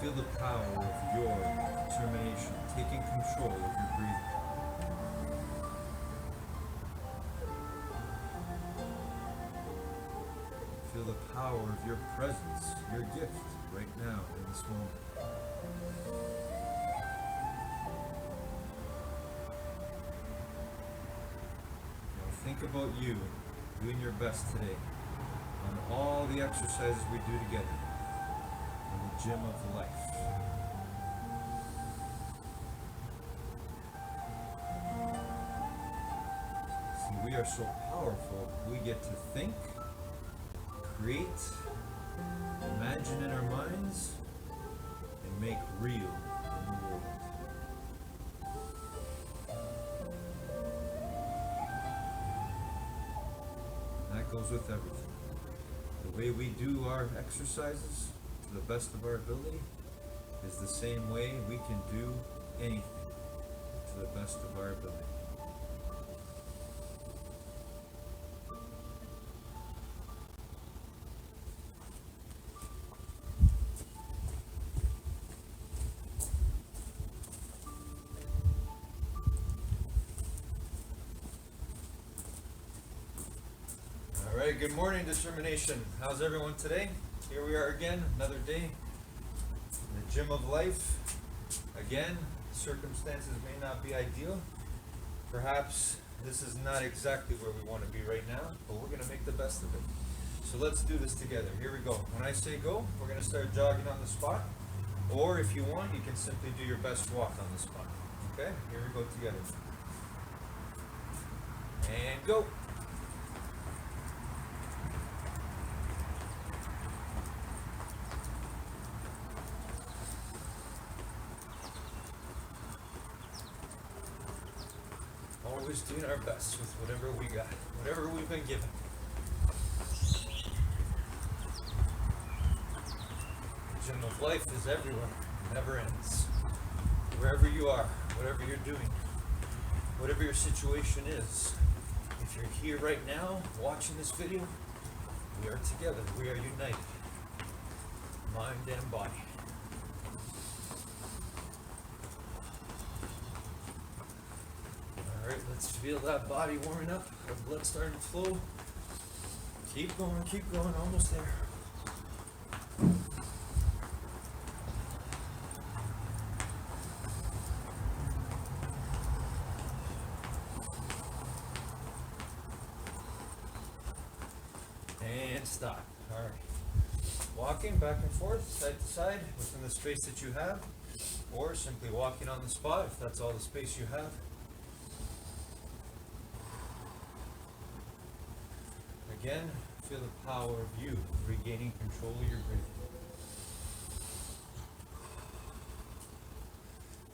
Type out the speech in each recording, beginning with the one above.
Feel the power of your determination taking control of your breathing. Feel the power of your presence, your gift right now in this moment. Now think about you doing your best today on all the exercises we do together in the gym of life. See, we are so powerful, we get to think, create, imagine in our minds, and make real in the world. And that goes with everything. The way we do our exercises to the best of our ability is the same way we can do anything to the best of our ability. Alright, good morning, determination. How's everyone today? Here we are again, another day in the gym of life. Again, circumstances may not be ideal. Perhaps this is not exactly where we want to be right now, but we're going to make the best of it. So let's do this together. Here we go. When I say go, we're going to start jogging on the spot. Or if you want, you can simply do your best walk on the spot. Okay? Here we go together. And go. Always doing our best with whatever we got, whatever we've been given. The gym of life is everywhere, never ends. Wherever you are, whatever you're doing, whatever your situation is, if you're here right now watching this video, we are together, we are united, mind and body. Alright, let's feel that body warming up, our blood starting to flow. Keep going, almost there. And stop. Alright. Walking back and forth, side to side, within the space that you have, or simply walking on the spot if that's all the space you have. Again, feel the power of you regaining control of your breathing.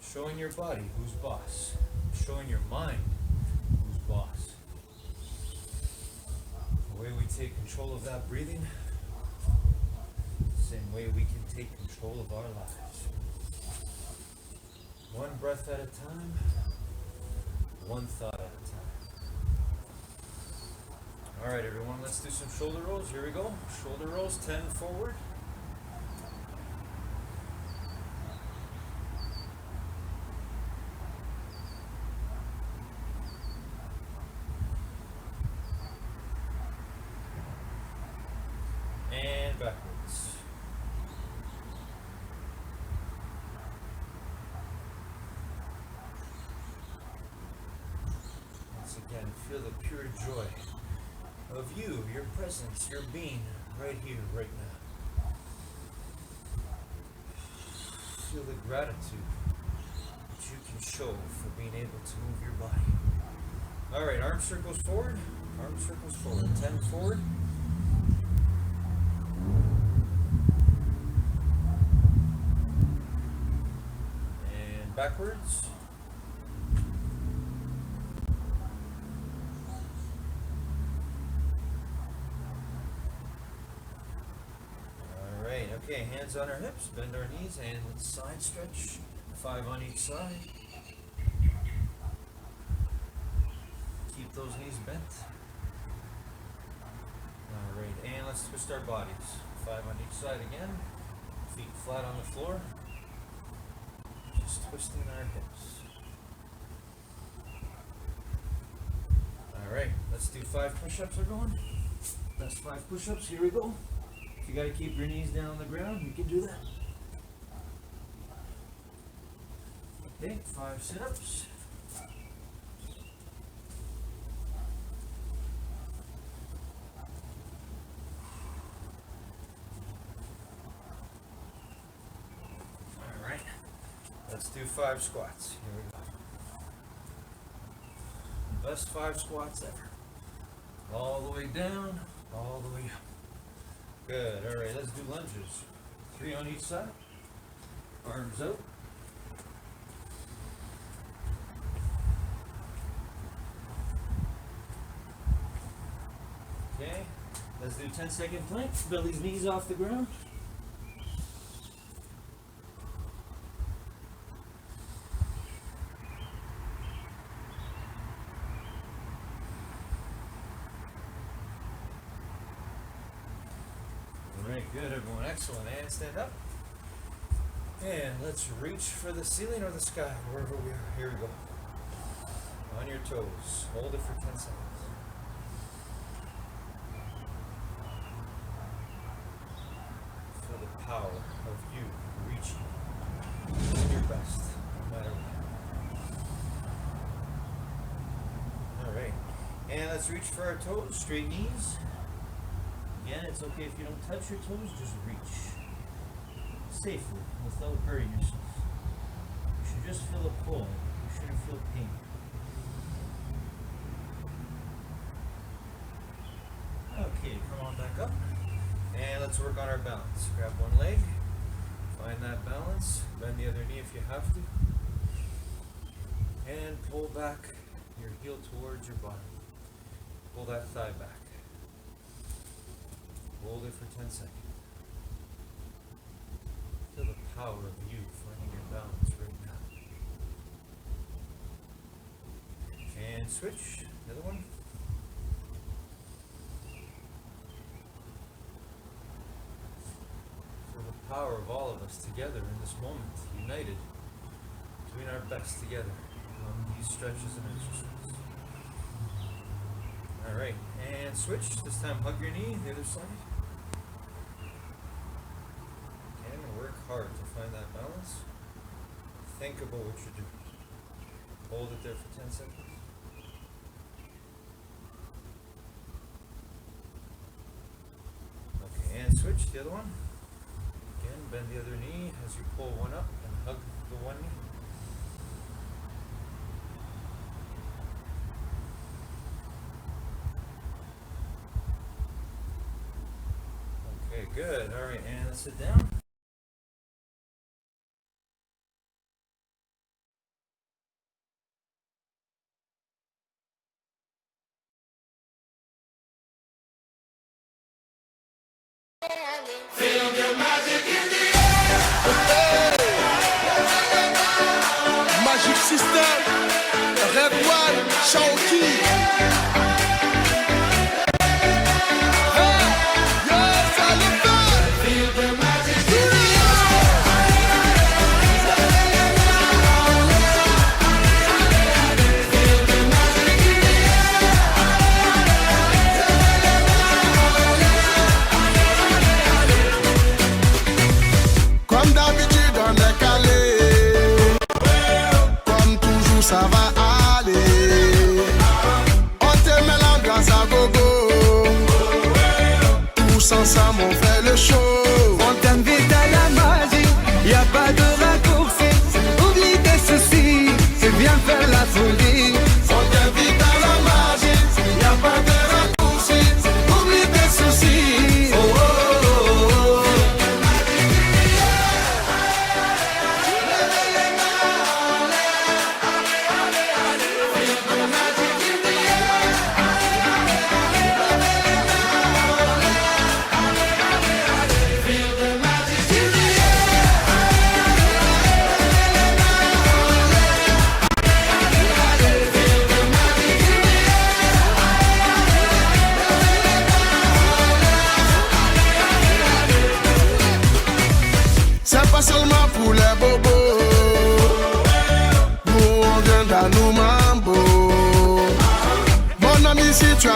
Showing your body who's boss. Showing your mind who's boss. The way we take control of that breathing, same way we can take control of our lives. One breath at a time, one thought at a time. Alright everyone, let's do some shoulder rolls. Here we go. Shoulder rolls, 10 forward. And backwards. Once again, feel the pure joy of you, your presence, your being right here, right now. Feel the gratitude that you can show for being able to move your body. Alright, arm circles forward, 10 forward. And backwards. Okay, hands on our hips, bend our knees, and let's side stretch. 5 on each side. Keep those knees bent. Alright, and let's twist our bodies. 5 on each side again. Feet flat on the floor. Just twisting our hips. Alright, let's do 5 push-ups. We're going. That's 5 push-ups. Here we go. If you gotta keep your knees down on the ground, you can do that. Okay, 5 sit-ups. Alright, let's do 5 squats. Here we go. Best 5 squats ever. All the way down, all the way up. Good, alright, let's do lunges. 3 on each side. Arms out. Okay, let's do 10-second planks. Belly's knees off the ground. Alright, good everyone, excellent. And stand up. And let's reach for the ceiling or the sky, wherever we are. Here we go. On your toes. Hold it for 10 seconds. Feel the power of you reaching. Doing your best, no matter what. Alright. And let's reach for our toes. Straight knees. Again, it's okay if you don't touch your toes, just reach. Safely, without hurting yourself. You should just feel a pull. You shouldn't feel pain. Okay, come on back up. And let's work on our balance. Grab one leg. Find that balance. Bend the other knee if you have to. And pull back your heel towards your body. Pull that thigh back. Hold it for 10 seconds. Feel the power of you finding your balance right now. And switch. The other one. Feel the power of all of us together in this moment, united, doing our best together on these stretches and exercises. Alright, and switch. This time hug your knee, the other side. And work hard to find that balance. Think about what you're doing. Hold it there for 10 seconds. Okay, and switch. The other one. Again, bend the other knee as you pull one up and hug the one knee. Okay, good. All right, and let's sit down. Feel the magic in the air. Magic System, Red One, Shawty. Feel the magic in the Comme d'habitude on est calé. Comme toujours ça va aller.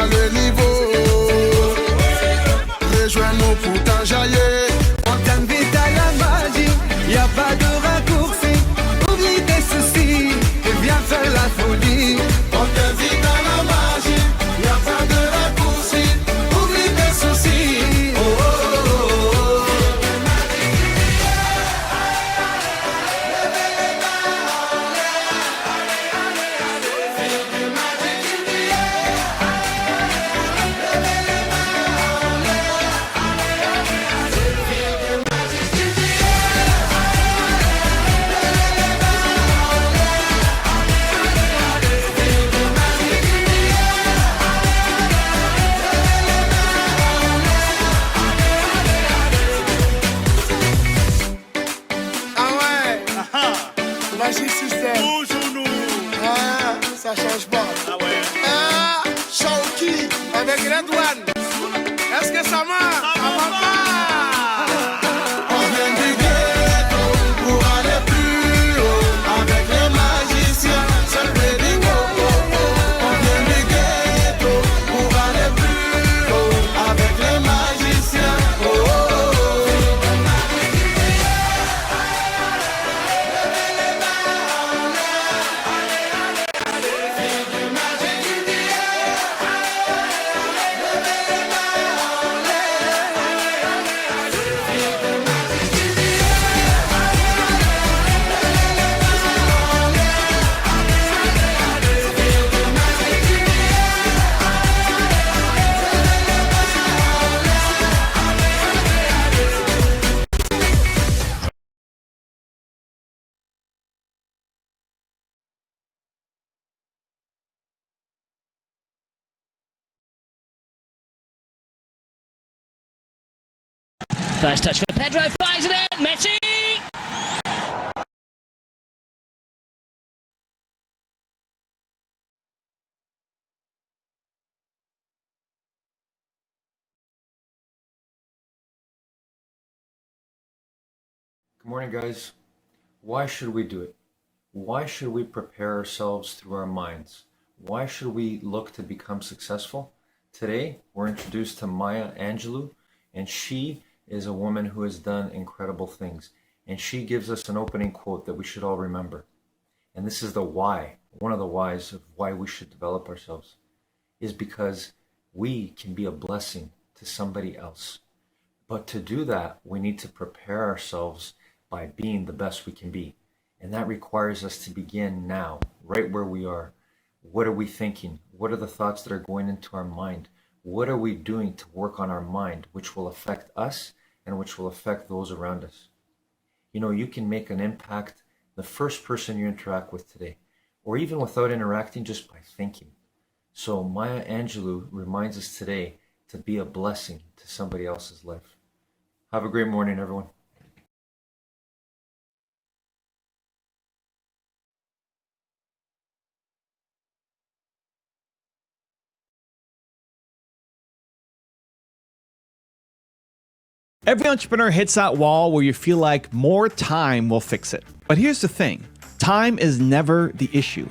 le niveau. Rejoins-nous pour t'enjailler. On t'invite à la magie, y a pas de raccourci. Oublie tes soucis et viens faire la folie. On t'invite à la magie, y a pas de raccourci. Oublie tes soucis. Oh, oh, oh, oh. Ah ouais, Magic System. Toujours nous. Ah, ça change pas. Ah ouais. Ah, Shawky avec Red One. Est-ce que ça marche? Ça va pas. On vient du ghetto pour aller plus haut. Avec les magiciens, c'est le baby go. On vient du ghetto pour aller plus haut. Avec les magiciens. Oh, oh, oh. First touch for Pedro, fires it in, Messi! Good morning, guys. Why should we do it? Why should we prepare ourselves through our minds? Why should we look to become successful? Today, we're introduced to Maya Angelou, and she is a woman who has done incredible things. And she gives us an opening quote that we should all remember. And this is the why, one of the whys of why we should develop ourselves, is because we can be a blessing to somebody else. But to do that, we need to prepare ourselves by being the best we can be. And that requires us to begin now, right where we are. What are we thinking? What are the thoughts that are going into our mind? What are we doing to work on our mind, which will affect us and which will affect those around us? You know, you can make an impact the first person you interact with today, or even without interacting, just by thinking. So Maya Angelou reminds us today to be a blessing to somebody else's life. Have a great morning, everyone. Every entrepreneur hits that wall where you feel like more time will fix it. But here's the thing. Time is never the issue.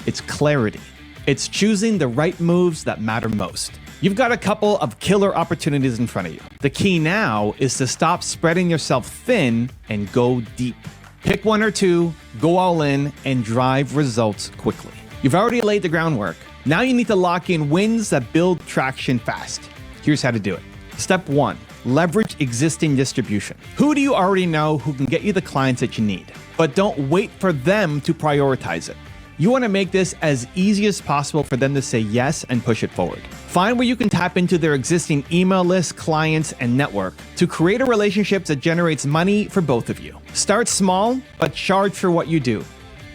It's clarity. It's choosing the right moves that matter most. You've got a couple of killer opportunities in front of you. The key now is to stop spreading yourself thin and go deep. Pick one or two, go all in, and drive results quickly. You've already laid the groundwork. Now you need to lock in wins that build traction fast. Here's how to do it. Step 1. Leverage existing distribution. Who do you already know who can get you the clients that you need? But don't wait for them to prioritize it. You want to make this as easy as possible for them to say yes and push it forward. Find where you can tap into their existing email list, clients, and network to create a relationship that generates money for both of you. Start small, but charge for what you do.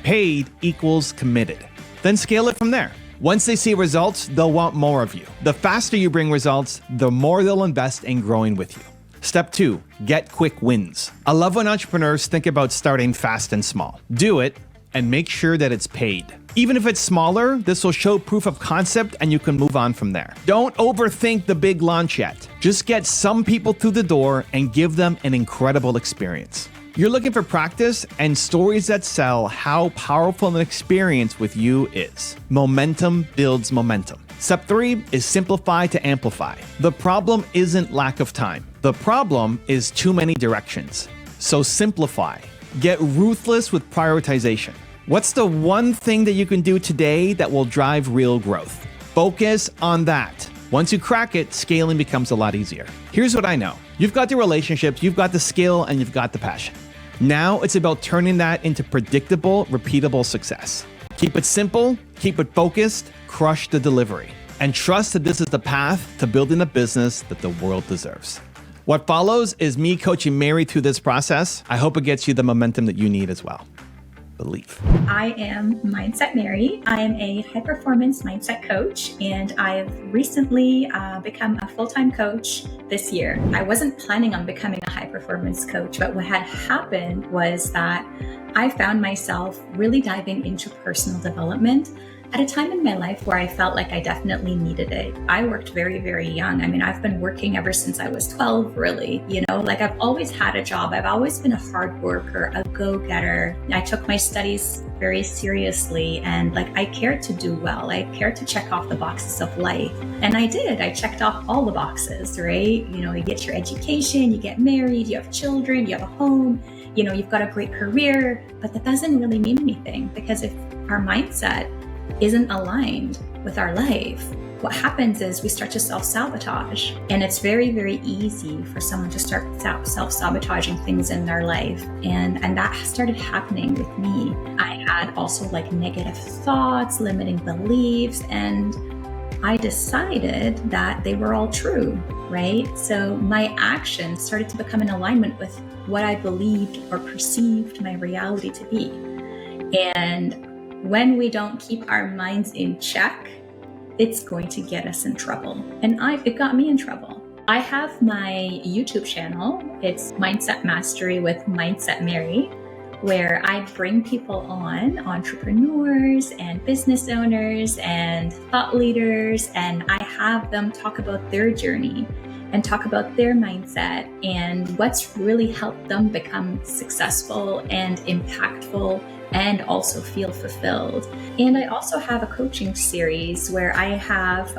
Paid equals committed. Then scale it from there. Once they see results, they'll want more of you. The faster you bring results, the more they'll invest in growing with you. Step 2, get quick wins. I love when entrepreneurs think about starting fast and small. Do it and make sure that it's paid. Even if it's smaller, this will show proof of concept and you can move on from there. Don't overthink the big launch yet. Just get some people through the door and give them an incredible experience. You're looking for practice and stories that sell how powerful an experience with you is. Momentum builds momentum. Step 3 is simplify to amplify. The problem isn't lack of time. The problem is too many directions. So simplify. Get ruthless with prioritization. What's the one thing that you can do today that will drive real growth? Focus on that. Once you crack it, scaling becomes a lot easier. Here's what I know. You've got the relationships, you've got the skill, and you've got the passion. Now it's about turning that into predictable, repeatable success. Keep it simple, keep it focused, crush the delivery, and trust that this is the path to building a business that the world deserves. What follows is me coaching Mary through this process. I hope it gets you the momentum that you need as well. Believe. I am Mindset Mary. I am a high performance mindset coach, and I've recently become a full-time coach this year. I wasn't planning on becoming a high performance coach, but what had happened was that I found myself really diving into personal development at a time in my life where I felt like I definitely needed it. I worked very, very young. I mean, I've been working ever since I was 12, really. Like I've always had a job. I've always been a hard worker, a go-getter. I took my studies very seriously, and like I cared to do well. I cared to check off the boxes of life. And I did. I checked off all the boxes, right? You get your education, you get married, you have children, you have a home, you've got a great career, but that doesn't really mean anything, because if our mindset isn't aligned with our life, what happens is we start to self-sabotage. And it's very, very easy for someone to start self-sabotaging things in their life. And that started happening with me. I had also like negative thoughts, limiting beliefs, and I decided that they were all true, right? So my actions started to become in alignment with what I believed or perceived my reality to be. And when we don't keep our minds in check, it's going to get us in trouble. And it got me in trouble. I have my YouTube channel. It's Mindset Mastery with Mindset Mary, where I bring people on, entrepreneurs and business owners and thought leaders, and I have them talk about their journey and talk about their mindset and what's really helped them become successful and impactful and also feel fulfilled. And I also have a coaching series where I have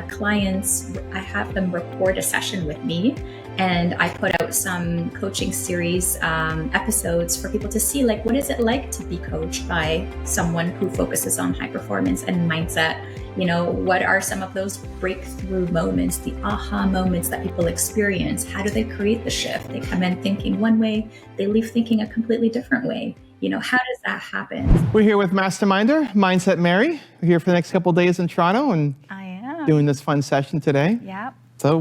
clients, I have them record a session with me, and I put out some coaching series episodes for people to see, like, what is it like to be coached by someone who focuses on high performance and mindset? What are some of those breakthrough moments, the aha moments that people experience? How do they create the shift? They come in thinking one way, they leave thinking a completely different way. How does that happen? We're here with Masterminder, Mindset Mary. We're here for the next couple of days in Toronto and I am doing this fun session today. Yep. So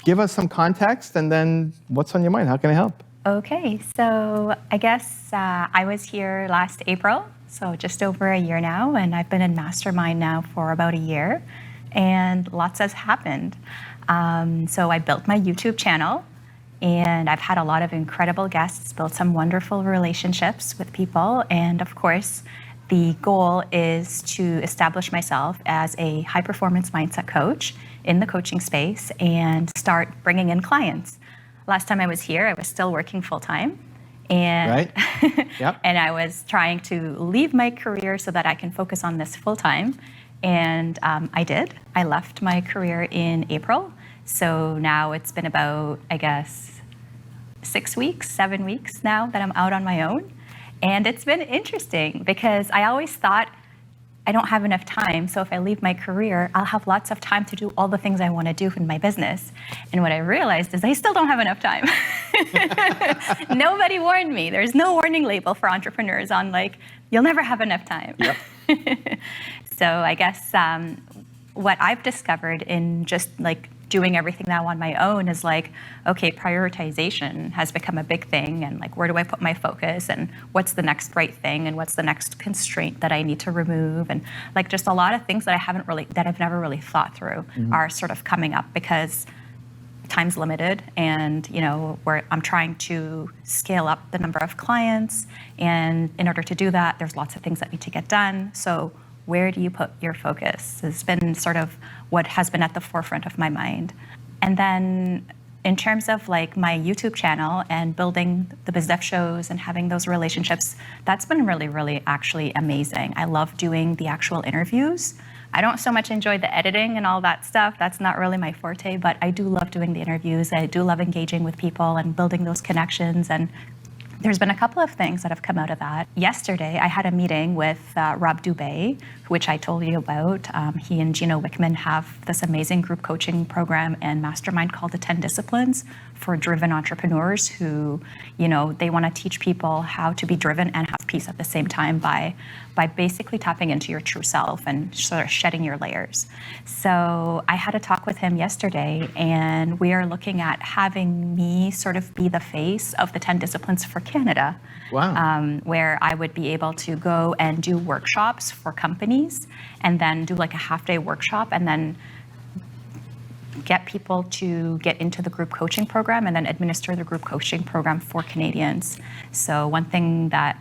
give us some context, and then what's on your mind? How can I help? Okay, so I guess I was here last April, so just over a year now, and I've been in Mastermind now for about a year, and lots has happened. So I built my YouTube channel, and I've had a lot of incredible guests, built some wonderful relationships with people, and of course, the goal is to establish myself as a high-performance mindset coach in the coaching space and start bringing in clients. Last time I was here, I was still working full-time, and Right. Yep. and I was trying to leave my career so that I can focus on this full-time, and I did. I left my career in April, so now it's been about, I guess, 7 weeks now that I'm out on my own. And it's been interesting because I always thought I don't have enough time. So if I leave my career, I'll have lots of time to do all the things I want to do in my business. And what I realized is I still don't have enough time. Nobody warned me. There's no warning label for entrepreneurs on like, you'll never have enough time. Yep. So I guess what I've discovered in just like doing everything now on my own is like, okay, prioritization has become a big thing, and like, where do I put my focus, and what's the next right thing, and what's the next constraint that I need to remove, and like just a lot of things that I've never really thought through are sort of coming up because time's limited, and where I'm trying to scale up the number of clients, and in order to do that, there's lots of things that need to get done. So where do you put your focus has been sort of what has been at the forefront of my mind. And then in terms of like my YouTube channel and building the BizDev shows and having those relationships, that's been really, really actually amazing. I love doing the actual interviews. I don't so much enjoy the editing and all that stuff. That's not really my forte, but I do love doing the interviews. I do love engaging with people and building those connections. And there's been a couple of things that have come out of that. Yesterday, I had a meeting with Rob Dubé, which I told you about. He and Gino Wickman have this amazing group coaching program and mastermind called the 10 Disciplines for driven entrepreneurs who, they want to teach people how to be driven and have peace at the same time by basically tapping into your true self and sort of shedding your layers. So I had a talk with him yesterday, and we are looking at having me sort of be the face of the 10 Disciplines for Canada. Wow. Where I would be able to go and do workshops for companies and then do like a half-day workshop and then get people to get into the group coaching program and then administer the group coaching program for Canadians. So one thing that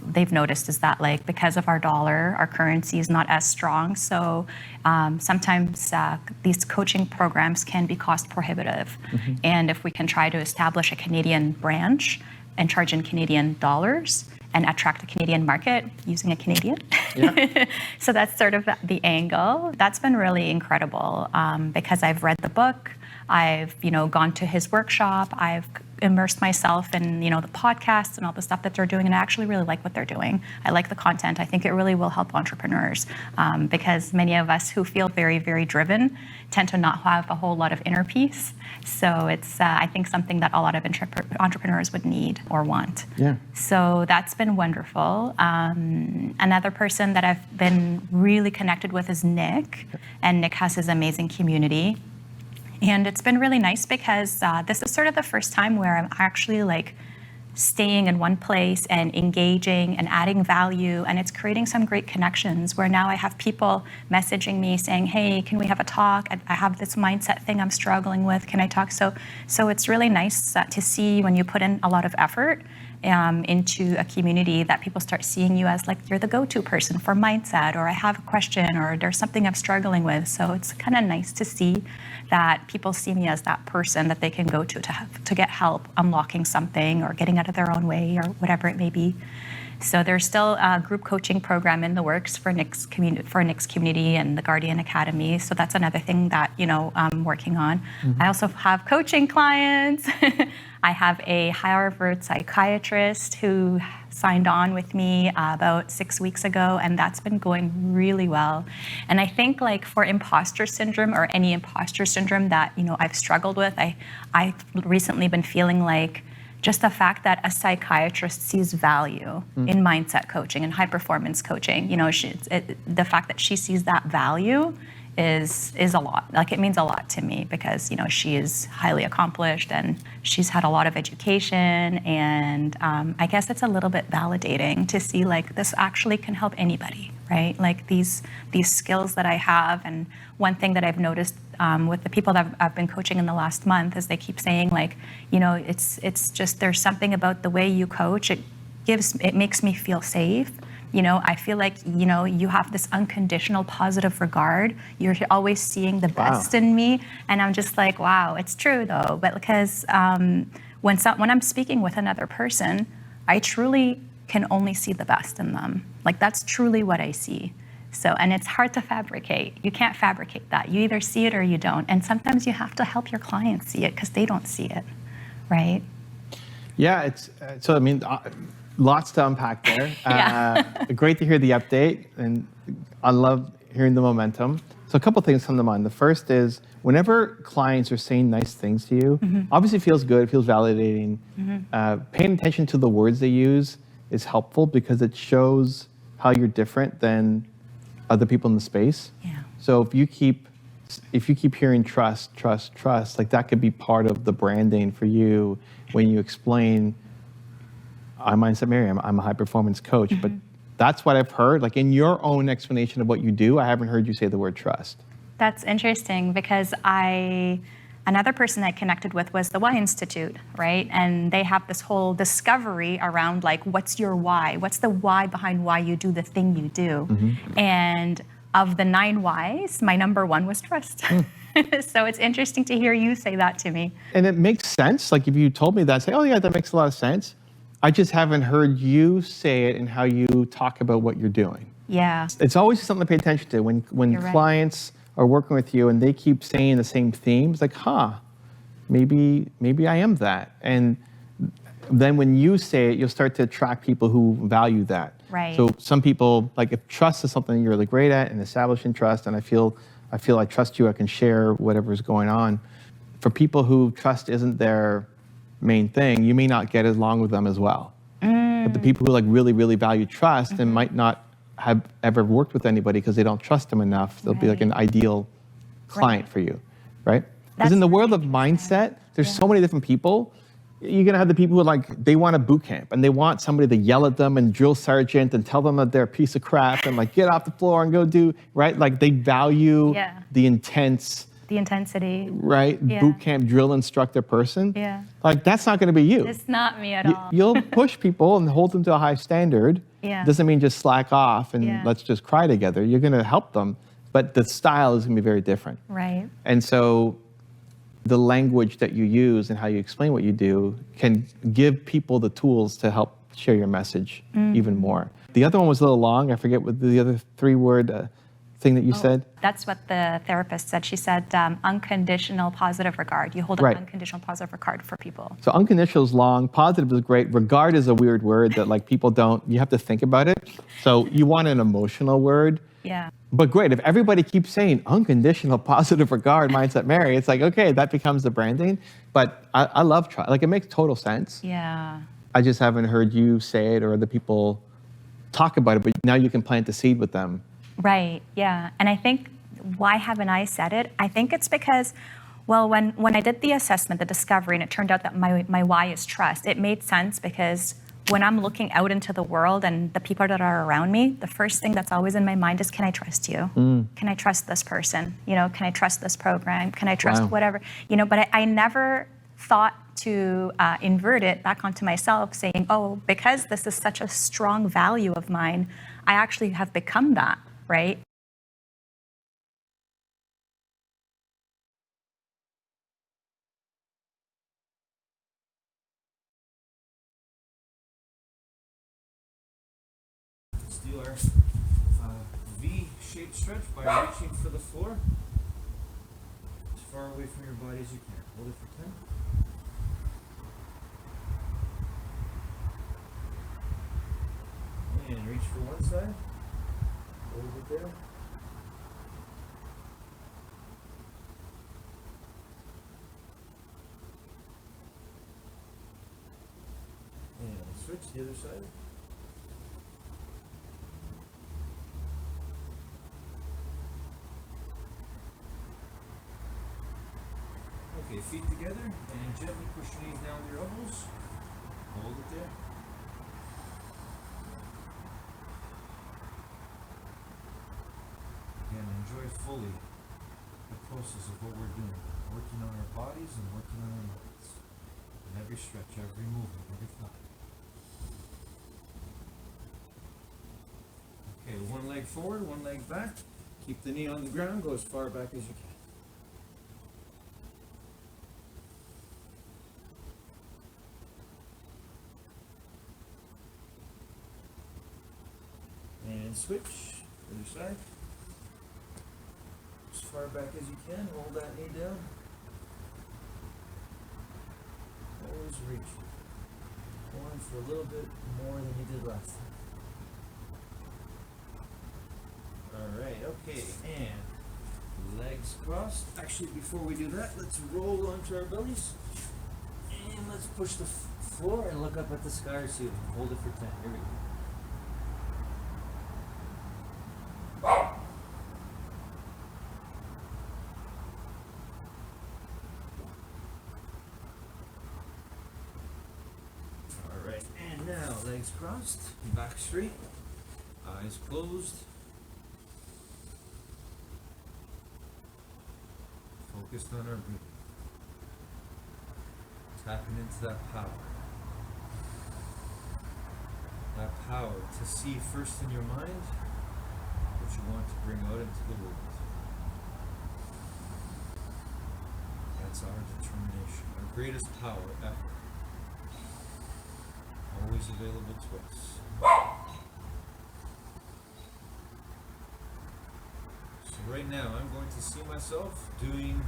they've noticed is that like because of our dollar, our currency is not as strong. So sometimes these coaching programs can be cost prohibitive. Mm-hmm. And if we can try to establish a Canadian branch and charge in Canadian dollars and attract a Canadian market using a Canadian. Yeah. So that's sort of the angle. That's been really incredible because I've read the book, I've gone to his workshop, I've immersed myself in the podcasts and all the stuff that they're doing, and I actually really like what they're doing. I like the content. I think it really will help entrepreneurs because many of us who feel very, very driven tend to not have a whole lot of inner peace. So it's, I think, something that a lot of entrepreneurs would need or want. Yeah. So that's been wonderful. Another person that I've been really connected with is Nick, and Nick has his amazing community. And it's been really nice because this is sort of the first time where I'm actually like staying in one place and engaging and adding value, and it's creating some great connections where now I have people messaging me saying, hey, can we have a talk? I have this mindset thing I'm struggling with. Can I talk? So it's really nice to see when you put in a lot of effort into a community that people start seeing you as like you're the go-to person for mindset, or I have a question, or there's something I'm struggling with. So it's kind of nice to see that people see me as that person that they can go to get help unlocking something or getting out of their own way or whatever it may be. So there's still a group coaching program in the works for Nick's community and the Guardian Academy. So that's another thing that I'm working on. Mm-hmm. I also have coaching clients. I have a Harvard psychiatrist who signed on with me about 6 weeks ago, and that's been going really well. And I think like for imposter syndrome or any imposter syndrome that I've struggled with, I've recently been feeling like just the fact that a psychiatrist sees value in mindset coaching and high performance coaching, the fact that she sees that value is a lot. Like it means a lot to me because she is highly accomplished and she's had a lot of education, and I guess it's a little bit validating to see like this actually can help anybody, right? Like these skills that I have, and one thing that I've noticed with the people that I've been coaching in the last month is they keep saying like, it's just there's something about the way you coach. It makes me feel safe. I feel like, you have this unconditional positive regard. You're always seeing the best in me. And I'm just like, wow, it's true though. But because when I'm speaking with another person, I truly can only see the best in them. Like that's truly what I see. So, and it's hard to fabricate. You can't fabricate that. You either see it or you don't. And sometimes you have to help your clients see it because they don't see it, right? Yeah, it's, so I mean, lots to unpack there. Great to hear the update, and I love hearing the momentum. So a couple things come to mind. The first is whenever clients are saying nice things to you, obviously it feels good, it feels validating. Paying attention to the words they use is helpful because it shows how you're different than other people in the space. Yeah. So if you keep hearing trust, like that could be part of the branding for you when you explain, I'm Mindset Mary, I'm a high performance coach, but that's what I've heard. Like in your own explanation of what you do, I haven't heard you say the word trust. That's interesting because another person I connected with was the Why Institute, right? And they have this whole discovery around like, what's your why? What's the why behind why you do the thing you do? And of the 9 whys, my number 1 was trust. So it's interesting to hear you say that to me. And it makes sense. Like if you told me that, I'd say, oh yeah, that makes a lot of sense. I just haven't heard you say it in how you talk about what you're doing. Yeah. It's always something to pay attention to when You're right. clients are working with you and they keep saying the same themes, like, maybe I am that. And then when you say it, you'll start to attract people who value that. Right. So some people, like if trust is something you're really great at and establishing trust, and I feel I trust you, I can share whatever's going on. For people who trust isn't their main thing, you may not get along with them as well. But the people who like really, really value trust and might not have ever worked with anybody because they don't trust them enough, they'll be like an ideal client for you, right? Because in the world of mindset, there's so many different people. You're gonna have the people who like, they want a boot camp and they want somebody to yell at them and drill sergeant and tell them that they're a piece of crap and like, get off the floor and go do, right? Like they value the intense, The intensity. right? Yeah. Boot camp drill instructor person. Yeah. Like that's not gonna be you. It's not me at all. You'll push people and hold them to a high standard. Yeah. Doesn't mean just slack off and Yeah. let's just cry together. You're gonna help them, but the style is gonna be very different. Right. And so the language that you use and how you explain what you do can give people the tools to help share your message even more. The other one was a little long. I forget what the other 3-word thing that you said. That's what the therapist said. She said unconditional positive regard. You hold Right. an unconditional positive regard for people. So unconditional is long, positive is great. Regard is a weird word that like people don't, you have to think about it. So you want an emotional word. Yeah. But great, if everybody keeps saying unconditional positive regard, mindset Mary, it's like, okay, that becomes the branding. But I love try, like it makes total sense. Yeah. I just haven't heard you say it or other people talk about it, but now you can plant the seed with them. Right. Yeah. And I think why haven't I said it? I think it's because, well, when I did the assessment, the discovery, and it turned out that my why is trust, it made sense because when I'm looking out into the world and the people that are around me, the first thing that's always in my mind is, can I trust you? Can I trust this person? You know, can I trust this program? Can I trust whatever? You know, but I never thought to invert it back onto myself saying, oh, because this is such a strong value of mine, I actually have become that, right? Let's do our V-shaped stretch by reaching for the floor as far away from your body as you can. Hold it for 10. And reach for one side. Hold it there. And switch to the other side. Okay, feet together and gently push your knees down with your elbows. Hold it there. Again, enjoy fully the process of what we're doing. Working on our bodies and working on our minds. In every stretch, every movement, every thought. Okay, one leg forward, one leg back. Keep the knee on the ground, go as far back as you can. And switch, other side. As far back as you can, hold that knee down. Always reach. Going for a little bit more than you did last time. Alright, okay, and legs crossed. Actually, before we do that, let's roll onto our bellies. And let's push the floor and look up at the sky or ceiling. Hold it for 10. Here we go. Alright, and now legs crossed, back straight, eyes closed. Focused on our breathing. Tapping into that power. That power to see first in your mind what you want to bring out into the world. It's our determination, our greatest power ever. Always available to us. So right now I'm going to see myself doing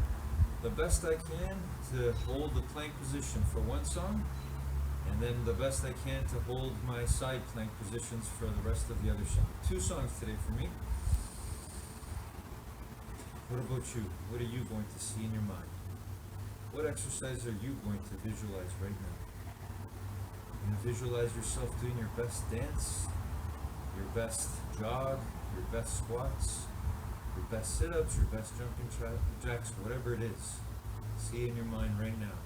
the best I can to hold the plank position for one song, and then the best I can to hold my side plank positions for the rest of the other song. 2 songs today for me. What about you? What are you going to see in your mind? What exercise are you going to visualize right now? You're going to visualize yourself doing your best dance, your best jog, your best squats, your best sit-ups, your best jumping jacks, whatever it is. See it in your mind right now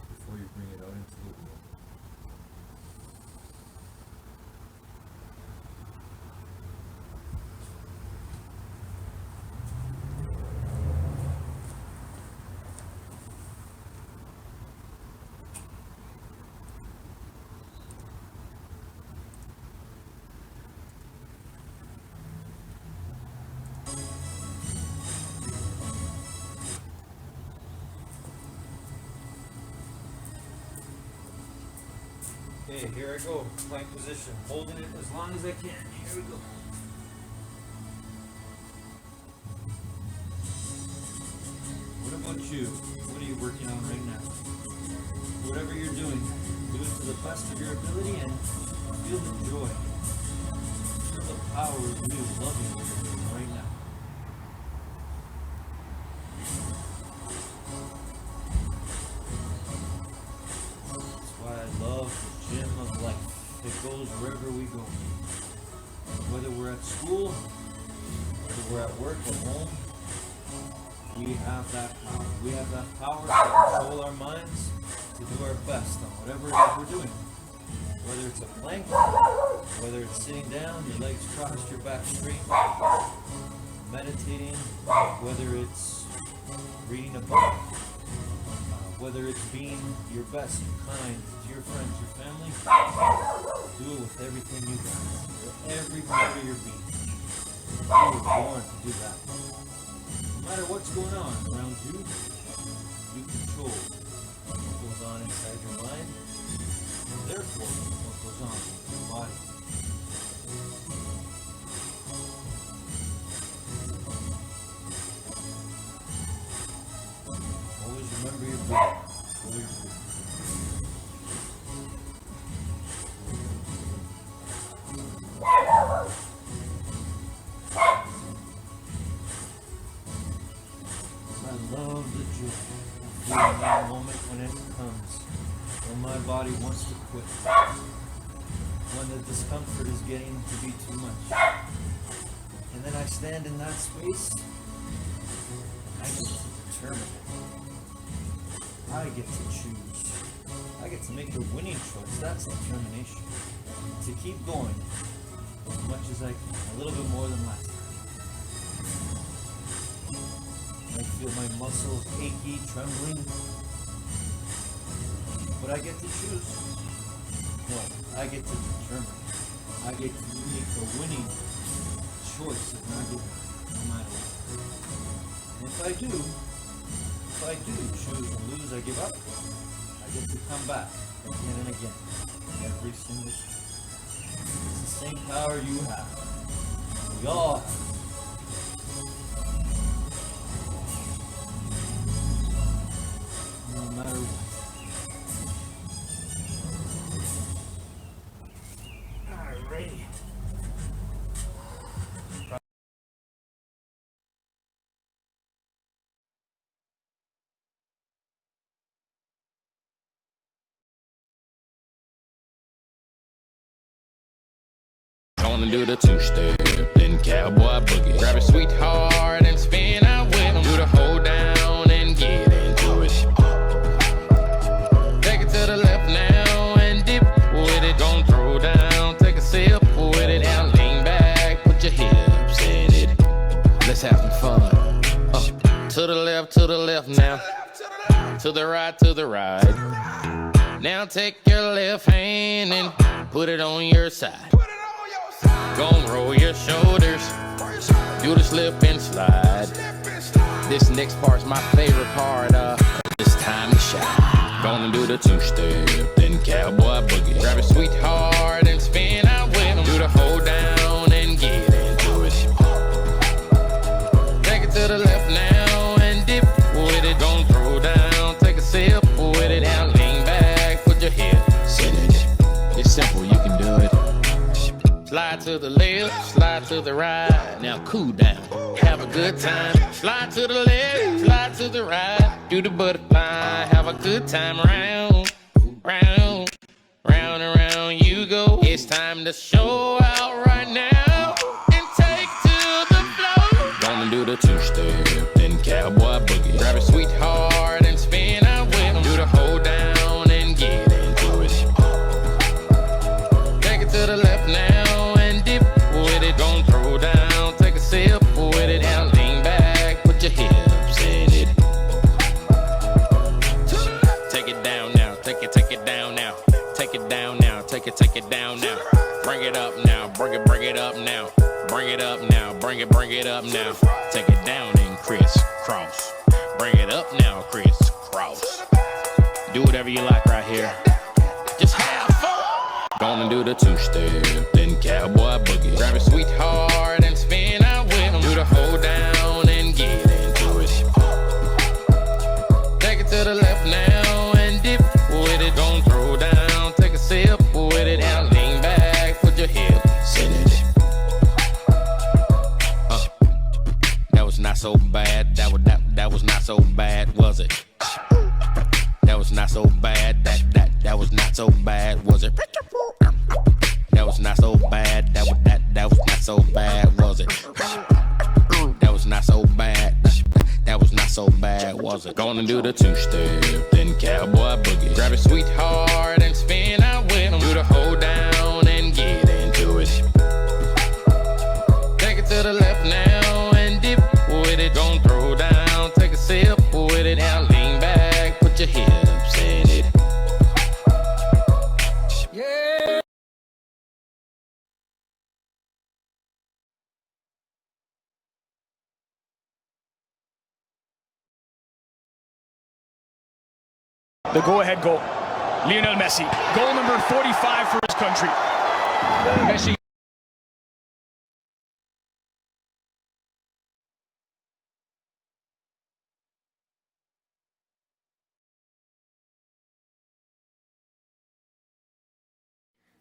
before you bring it out into the world. Okay, here I go, plank position, holding it as long as I can. Here we go. What about you? What are you working on right now? Whatever you're doing, do it to the best of your ability and feel the joy. Feel the power of you loving what you're doing right now. That's why I love the gym of life. It goes wherever we go. Whether we're at school, whether we're at work, at home, we have that power. We have that power to control our minds, to do our best on whatever it is we're doing. Whether it's a plank, whether it's sitting down, your legs crossed, your back straight, meditating, whether it's reading a book, whether it's being your best, kind to your friends, your family, do it with everything you got, with every part of your being. You were born to do that. No matter what's going on around you, you control what goes on inside your mind, and therefore what goes on in your body. Always remember your breathing. Control your breathing. I love the joy of feeling that moment when it comes, when my body wants to quit, when the discomfort is getting to be too much. And then I stand in that space, and I get to determine it. I get to choose. I get to make the winning choice. That's determination. To keep going as much as I can, a little bit more than last time. I feel my muscles achy, trembling. But I get to choose. No, I get to determine. I get to make the winning choice of not giving up, no matter what. And if I do choose to lose, I give up, I get to come back again and again, every single time. It's the same power you have. We all have. No matter what. Alrighty. Gonna do the two-step, then cowboy boogie. Grab a sweetheart and spin out with him. Do the hold down and get into it. Take it to the left now and dip with it. Gonna throw down, take a sip with it. Now lean back, put your hips in it. Let's have some fun. To the left now. To the right. Now take your left hand and put it on your side. Gon' roll your shoulders, do the slip and slide. This next part's my favorite part. It's time to shine. Gonna do the two-step, then cowboy boogie. Grab a sweetheart and spin out with him. Do the hold down and get into it. Take it to the left now and dip with it. Don't throw down, take a sip with it. Now lean back, put your hips in it. It's simple, you can do it. Slide to the left, slide to the right. Now cool down, have a good time. Slide to the left, slide to the right. Do the butterfly, have a good time. Round, round, round and round you go. It's time to show out right now and take to the floor. Gonna do the two-step, then cowboy boogie. Grab a sweetheart and spin out with him. Do the hold down and get into it. Take it to the left now and dip with it. Don't throw down, take a sip with it. Now lean back, put your hips in it. Take it down now, take it down now. Take it down now, take it down now. Bring it up now, bring it up now. Bring it up now, bring it up now. Take it down and crisscross. Bring it up now, crisscross. Do whatever you like right here. Just have fun. Gonna do the two-step, then cowboy boogie. Grab a sweetheart and spin out with him. Do the hold down and get into it. Take it to the left now and dip with it. Don't throw down, take a sip with it. Now lean back, put your hips in it. That was not so bad. That was not so bad, was it? That was not so bad. That was not so bad, was it? That was not so bad. That was not so bad, was it? That was not so bad. That was not so bad, was it? Gonna do the two-step, then cowboy boogie. Grab a sweetheart and spin out with him. Do the hold down and get into it. Take it to the left now and dip with it. Don't throw down, take a sip with it. Now lean back, put your hips in it. Yeah. The go-ahead goal. Lionel Messi. Goal number 45 for his country. Messi.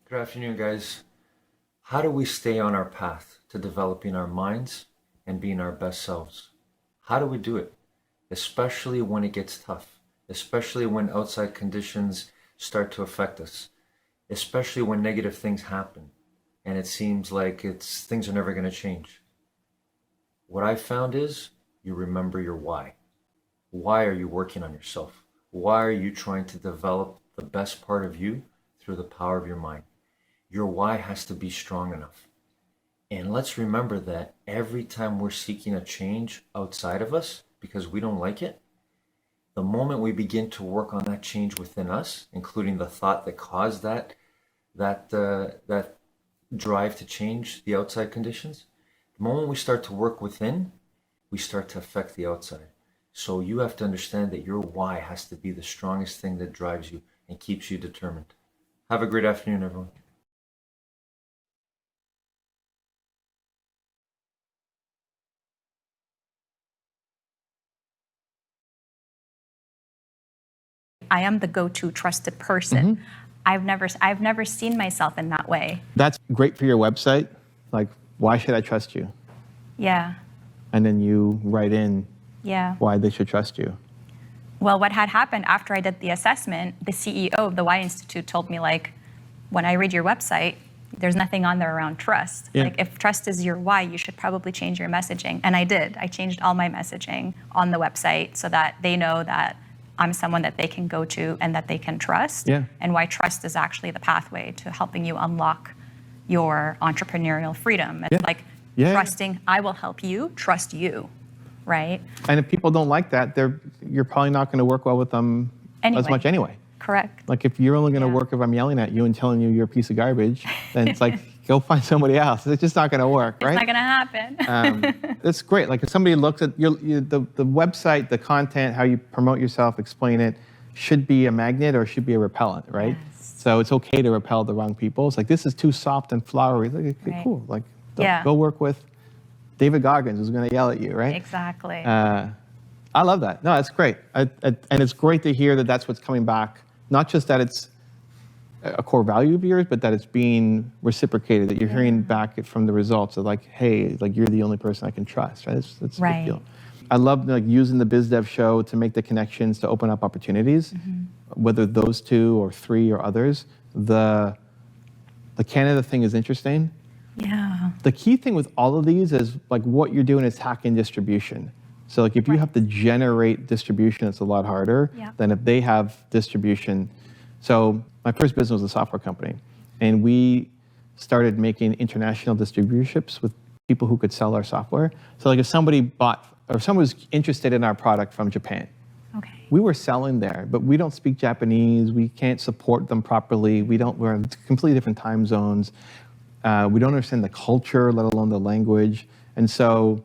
Good afternoon, guys. How do we stay on our path to developing our minds and being our best selves? How do we do it? Especially when it gets tough, especially when outside conditions start to affect us, especially when negative things happen and it seems like things are never going to change. What I found is you remember your why. Why are you working on yourself? Why are you trying to develop the best part of you through the power of your mind? Your why has to be strong enough. And let's remember that every time we're seeking a change outside of us because we don't like it, the moment we begin to work on that change within us, including the thought that caused that drive to change the outside conditions, the moment we start to work within, we start to affect the outside. So you have to understand that your why has to be the strongest thing that drives you and keeps you determined. Have a great afternoon, everyone. I am the go-to trusted person. I've never seen myself in that way. That's great for your website. Like, why should I trust you? Yeah. And then you write in Yeah. why they should trust you. Well, what had happened after I did the assessment, the CEO of the Y Institute told me, like, when I read your website, there's nothing on there around trust. Yeah. Like, if trust is your why, you should probably change your messaging. And I did. I changed all my messaging on the website so that they know that I'm someone that they can go to and that they can trust. Yeah. And why trust is actually the pathway to helping you unlock your entrepreneurial freedom. It's like trusting, I will help you, trust you, right? And if people don't like that, you're probably not going to work well with them as much anyway. Correct. Like if you're only going to work if I'm yelling at you and telling you you're a piece of garbage, then it's like, go find somebody else. It's just not going to work, right? It's not going to happen. It's great. Like if somebody looks at the website, the content, how you promote yourself, explain it, should be a magnet or should be a repellent, right? Yes. So it's okay to repel the wrong people. It's like, this is too soft and flowery. Like, okay, Right. cool. Like, Yeah. go work with David Goggins, who's going to yell at you, right? Exactly. I love that. No, that's great. And it's great to hear that that's what's coming back. Not just that it's a core value of yours, but that it's being reciprocated, that you're hearing back from the results of like, hey, like you're the only person I can trust, right? That's a Right. big deal. I love like using the BizDev show to make the connections to open up opportunities, whether those 2 or 3 or others. The Canada thing is interesting. Yeah. The key thing with all of these is like what you're doing is hacking distribution. So like if you have to generate distribution, it's a lot harder than if they have distribution. So my first business was a software company, and we started making international distributorships with people who could sell our software. So like if somebody bought or someone was interested in our product from Japan, we were selling there, but we don't speak Japanese. We can't support them properly. We're in completely different time zones. We don't understand the culture, let alone the language. And so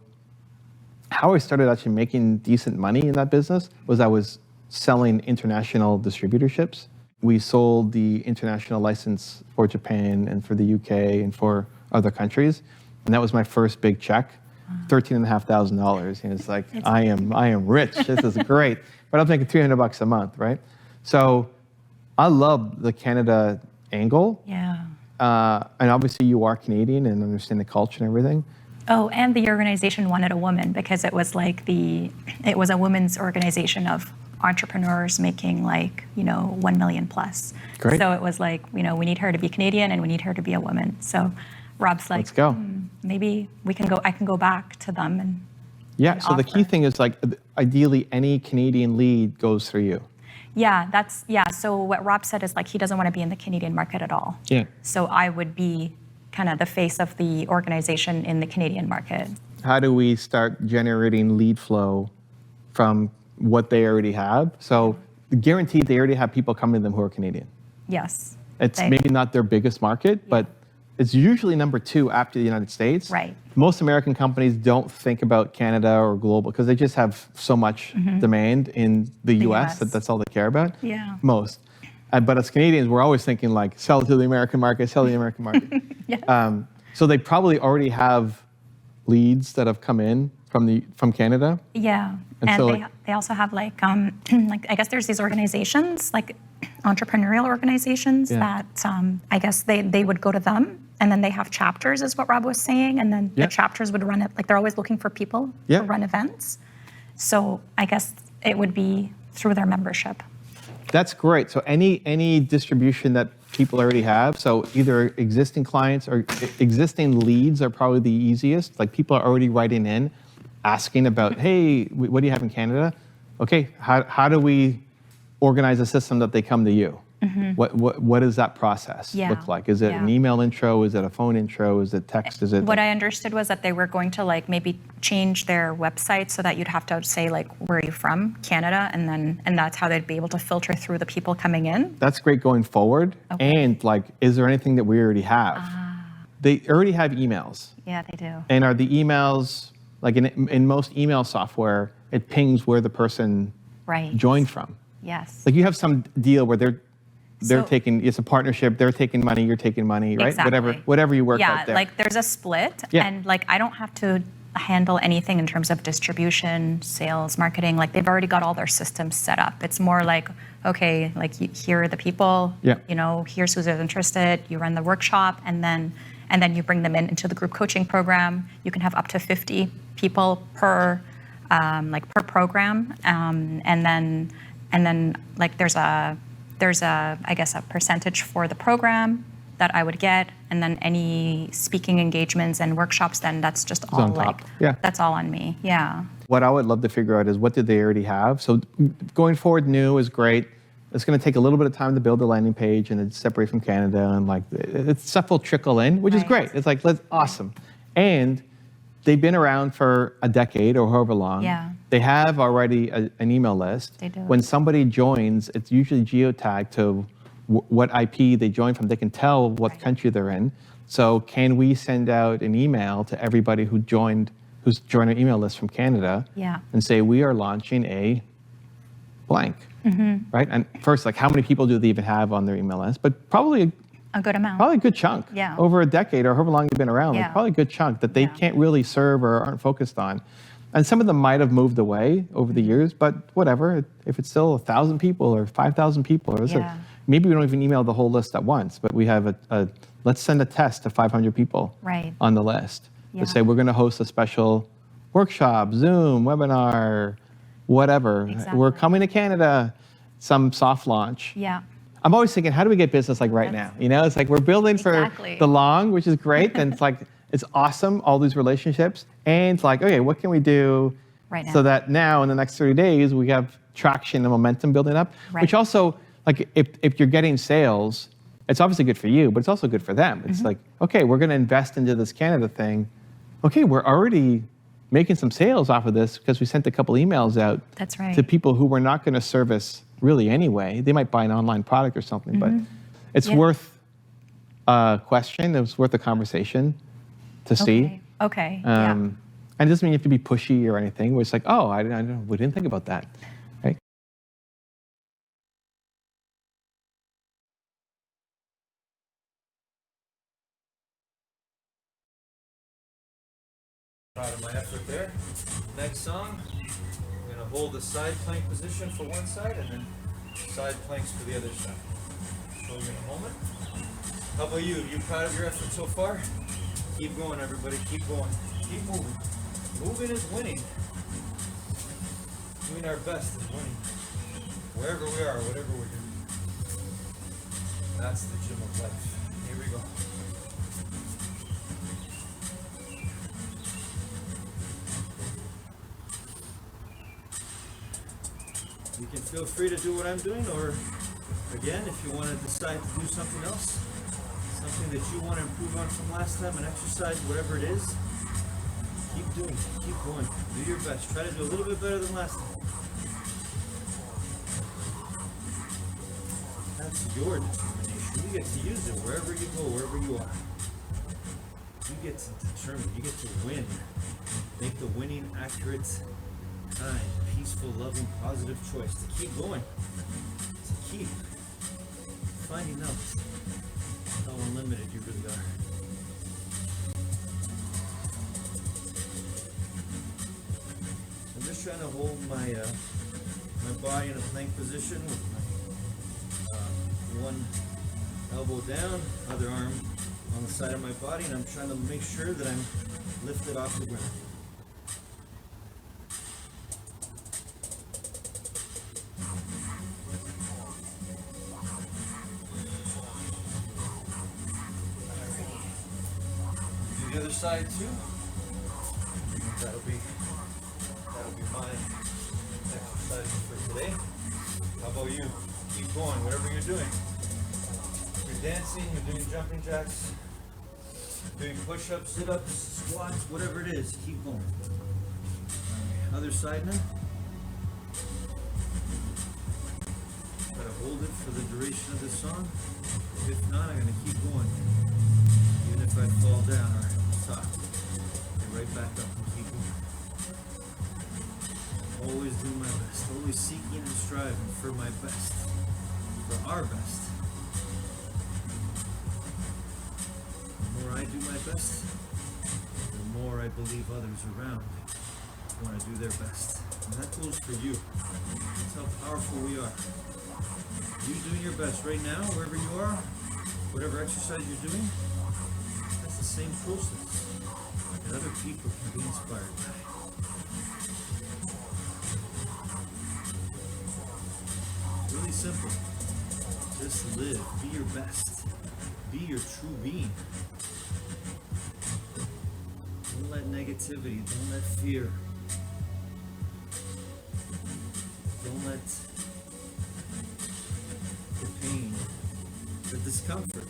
how I started actually making decent money in that business was I was selling international distributorships. We sold the international license for Japan and for the UK and for other countries. And that was my first big check, $13,500. And it's like, I am rich. This is great. But I'm making $300 a month, right? So I love the Canada angle. Yeah. And obviously you are Canadian and understand the culture and everything. Oh, and the organization wanted a woman because it was like it was a women's organization of entrepreneurs making like, 1 million plus. Great. So it was like, we need her to be Canadian and we need her to be a woman. So Rob's like, let's go. Maybe I can go back to them and so the key thing is like, ideally any Canadian lead goes through you. So what Rob said is like, he doesn't want to be in the Canadian market at all. Yeah. So I would be kind of the face of the organization in the Canadian market. How do we start generating lead flow from what they already have? So guaranteed they already have people coming to them who are Canadian. Yes. It's maybe not their biggest market, but it's usually number 2 after the United States. Right. Most American companies don't think about Canada or global because they just have so much demand in the US that that's all they care about. Yeah. Most. But as Canadians, we're always thinking like, sell to the American market, sell to the American market. Yes. So they probably already have leads that have come in from Canada. Yeah, And and so, they also have like I guess there's these organizations like entrepreneurial organizations that I guess they would go to them, and then they have chapters, is what Rob was saying, and then the chapters would run it. Like they're always looking for people to run events. So I guess it would be through their membership. That's great. So any distribution that people already have, so either existing clients or existing leads are probably the easiest. Like people are already writing in, asking about, hey, what do you have in Canada? Okay, how do we organize a system that they come to you? What does that process look like? Is it an email intro? Is it a phone intro? Is it text? Is it What I understood was that they were going to like maybe change their website so that you'd have to say like, where are you from? Canada, and that's how they'd be able to filter through the people coming in. That's great going forward. And like, is there anything that we already have? They already have emails. Yeah, they do. And are the emails, like in most email software, it pings where the person joined from. Yes. Like you have some deal where they're So- taking, it's a partnership, they're taking money, you're taking money, right? Exactly. Whatever you work out there. Yeah, like there's a split, Yeah. and like I don't have to handle anything in terms of distribution, sales, marketing. Like they've already got all their systems set up. It's more like, okay, like here are the people, here's who's interested, you run the workshop, and then you bring them into the group coaching program. You can have up to 50 people per program, and then like there's a I guess a percentage for the program that I would get, and then any speaking engagements and workshops, then that's just all on like top. that's all on me. Yeah. What I would love to figure out is what did they already have? So going forward, new is great. It's going to take a little bit of time to build the landing page and it's separate from Canada, and like stuff will trickle in, which is great. It's like, awesome. And they've been around for a decade or however long. Yeah. They have already an email list. They do. When somebody joins, it's usually geotagged to what IP they joined from. They can tell what country they're in. So can we send out an email to everybody who's joined our email list from Canada and say, we are launching a blank, right? And first, like, how many people do they even have on their email list? But probably a good amount. Probably a good chunk. Yeah. Over a decade or however long you've been around, Yeah. like probably a good chunk that they can't really serve or aren't focused on. And some of them might have moved away over the years, but whatever. If it's still 1,000 people or 5,000 people, or maybe we don't even email the whole list at once, but we have let's send a test to 500 people on the list. To say we're going to host a special workshop, Zoom, webinar, whatever. We're coming to Canada, some soft launch. Yeah. I'm always thinking, how do we get business like right now? You know, it's like we're building for the long, which is great. And it's like, it's awesome, all these relationships. And it's like, okay, what can we do so that now in the next 30 days, we have traction and momentum building up, which also, like, if you're getting sales, it's obviously good for you, but it's also good for them. It's like, okay, we're going to invest into this Canada thing. Okay, we're already making some sales off of this because we sent a couple emails out to people who we're not going to service really anyway. They might buy an online product or something, but it's worth a question. It was worth a conversation to see. Okay. And it doesn't mean you have to be pushy or anything. It's like, oh, we didn't think about that. Right? Proud of my effort there. Next song, I'm going to hold the side plank position for one side and then side planks for the other side. Show you in a moment. How about you? You proud of your effort so far? Keep going, everybody. Keep going. Keep moving. Moving is winning. Doing our best is winning. Wherever we are, whatever we're doing. That's the gym of life. Here we go. You can feel free to do what I'm doing, or again, if you want to decide to do something else, something that you want to improve on from last time, an exercise, whatever it is, keep doing it, keep going, do your best, try to do a little bit better than last time. That's your determination. You get to use it wherever you go, wherever you are. You get to determine, you get to win, make the winning accurate, kind, peaceful, loving, positive choice to keep going, to keep finding out how unlimited you really are. I'm just trying to hold my my body in a plank position with my one elbow down, other arm on the side of my body, and I'm trying to make sure that I'm lifted off the ground. The other side too. That'll be my exercise for today. How about you? Keep going, whatever you're doing. If you're dancing, you're doing jumping jacks, doing push-ups, sit-ups, squats, whatever it is, keep going. Alright, other side now. Gotta hold it for the duration of the song. If not, I'm gonna keep going. Even if I fall down or stop, get right back up and keep going. Always do my best, always seeking and striving for my best, for our best. The more I do my best, the more I believe others around want to do their best. And that goes for you. That's how powerful we are. You doing your best right now, wherever you are, whatever exercise you're doing, that's the same process that other people can be inspired by. It's really simple. Just live. Be your best. Be your true being. Don't let negativity, don't let fear, don't let the pain, the discomfort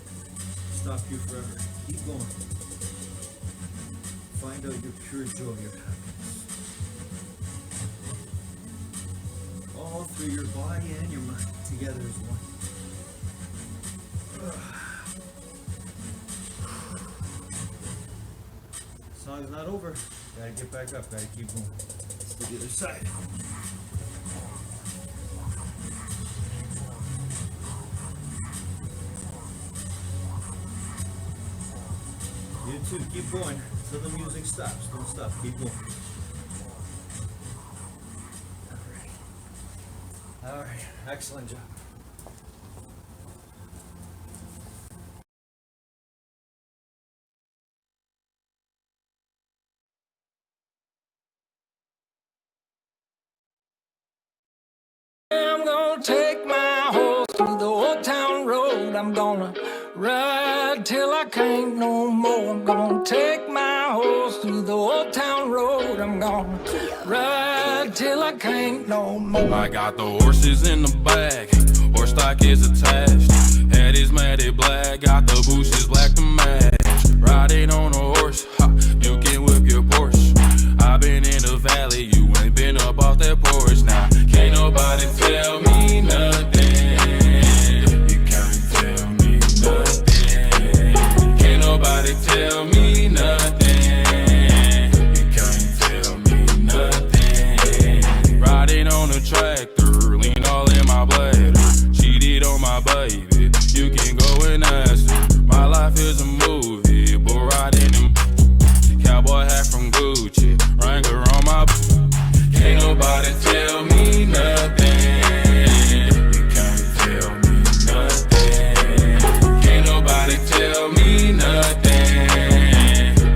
stop you forever. Keep going. Find out your pure joy, your happiness. All through your body and your mind, together as one. Song's not over. Gotta get back up, gotta keep going. Let's do the other side. You too, keep going until the music stops. Don't stop, keep going. Alright, excellent job. I'm gonna take my horse through the old town road. I'm gonna ride till I can't no more. I'm gonna take my horse through the old town road. I'm gonna ride till I can't no more. I got the horses in the bag, horse stock is attached. Head is matted black, got the bushes black to match. Riding on a horse, ha, you can whip your Porsche. I've been in the valley, you ain't been up off that porch. Now, can't nobody tell me nothing. You can't tell me nothing. Can't nobody tell me nothing. You can't tell me nothing. Riding on a tractor, lean all in my bladder. Cheated on my baby, you can go and ask her. My life is a movie, but riding in cowboy hat from Gucci, Wrangler on my. Can't nobody tell me nothing. You can't tell me nothing. Can't nobody tell me nothing.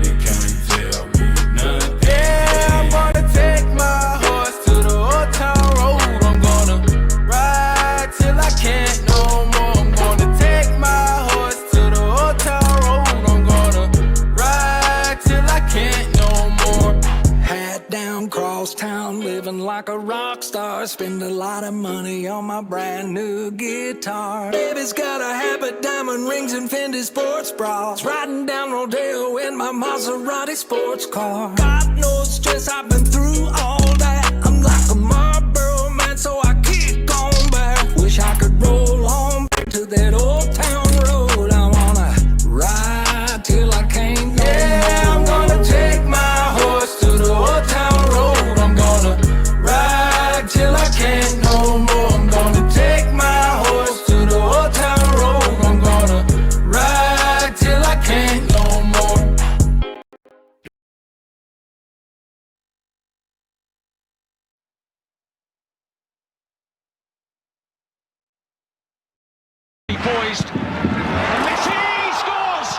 You can't tell me nothing. Yeah, I'm gonna take my horse to the old town road. I'm gonna ride till I can't no more. I'm gonna take my horse to the old town road. I'm gonna ride till I can't no more. Hat down, cross town, living like a rock star. Spend a lot of money on my brand new guitar. Baby's got a habit, diamond rings and Fendi sports bras. Riding down Rodeo in my Maserati sports car. God knows stress, I've been through all that. I'm like a Marlboro man, so I keep going back. Wish I could roll on back to that old town road. I wanna ride till I can't no more. Yeah, I'm gonna take my horse to the old town road. I'm gonna ride till I can't no more. I'm gonna take my horse to the old town road. I'm gonna ride till I can't no more. Poised. And Messi scores!